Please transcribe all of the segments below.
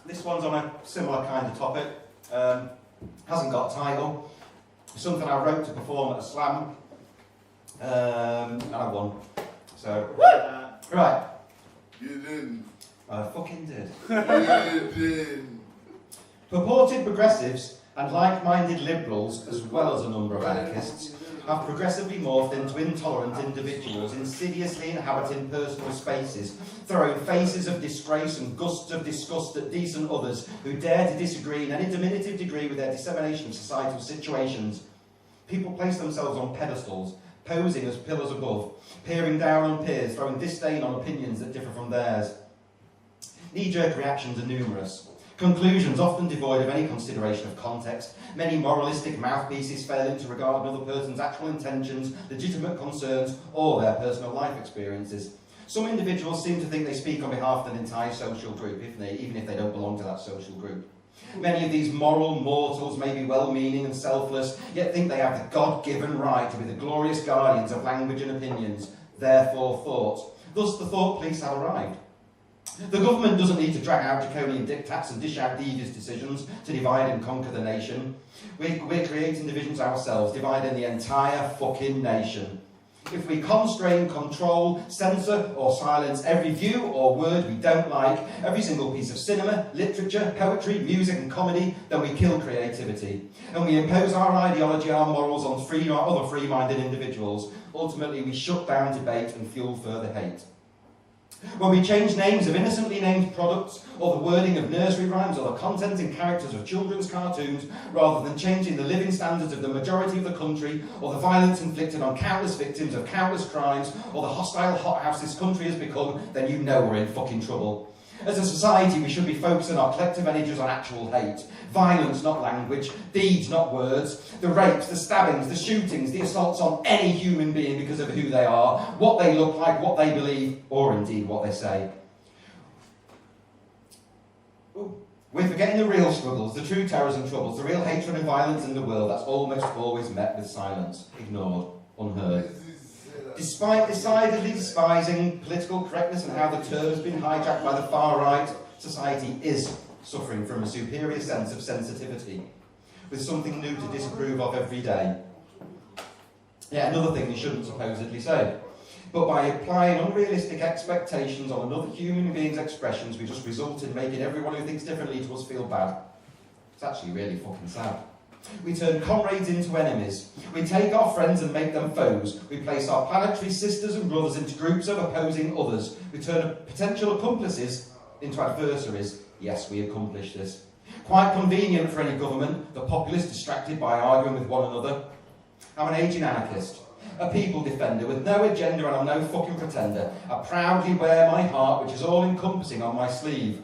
This one's on a similar kind of topic. Hasn't got a title. Something I wrote to perform at a slam. And I won. So, right. You didn't. I fucking did. You didn't. Purported progressives and like-minded liberals, as well as a number of anarchists, have progressively morphed into intolerant individuals, insidiously inhabiting personal spaces, throwing faces of disgrace and gusts of disgust at decent others who dare to disagree in any diminutive degree with their dissemination of societal situations. People place themselves on pedestals, posing as pillars above, peering down on peers, throwing disdain on opinions that differ from theirs. Knee-jerk reactions are numerous. Conclusions often devoid of any consideration of context. Many moralistic mouthpieces failing to regard another person's actual intentions, legitimate concerns, or their personal life experiences. Some individuals seem to think they speak on behalf of an entire social group, even if they don't belong to that social group. Many of these moral mortals may be well-meaning and selfless, yet think they have the God-given right to be the glorious guardians of language and opinions, therefore thought. Thus the thought police have arrived. The government doesn't need to drag out draconian diktats and dish out devious decisions to divide and conquer the nation. We're creating divisions ourselves, dividing the entire fucking nation. If we constrain, control, censor or silence every view or word we don't like, every single piece of cinema, literature, poetry, music and comedy, then we kill creativity. And we impose our ideology, our morals on other free-minded individuals. Ultimately, we shut down debate and fuel further hate. When we change names of innocently named products, or the wording of nursery rhymes, or the content and characters of children's cartoons, rather than changing the living standards of the majority of the country, or the violence inflicted on countless victims of countless crimes, or the hostile hothouse this country has become, then you know we're in fucking trouble. As a society, we should be focusing our collective energies on actual hate. Violence, not language. Deeds, not words. The rapes, the stabbings, the shootings, the assaults on any human being because of who they are, what they look like, what they believe, or indeed what they say. We're forgetting the real struggles, the true terrors and troubles, the real hatred and violence in the world that's almost always met with silence, ignored, unheard. Despite decidedly despising political correctness and how the term has been hijacked by the far right, society is suffering from a superior sense of sensitivity, with something new to disapprove of every day. Yet another thing we shouldn't supposedly say. But by applying unrealistic expectations on another human being's expressions, we just result in making everyone who thinks differently to us feel bad. It's actually really fucking sad. We turn comrades into enemies. We take our friends and make them foes. We place our planetary sisters and brothers into groups of opposing others. We turn potential accomplices into adversaries. Yes, we accomplish this. Quite convenient for any government, the populace distracted by arguing with one another. I'm an aging anarchist, a people defender with no agenda, and I'm no fucking pretender. I proudly wear my heart, which is all-encompassing, on my sleeve.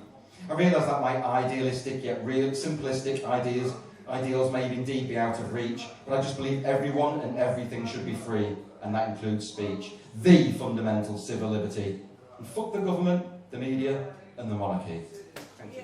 I realise that my idealistic yet real simplistic ideals may indeed be out of reach, but I just believe everyone and everything should be free, and that includes speech, the fundamental civil liberty. And fuck the government, the media, and the monarchy. Thank you.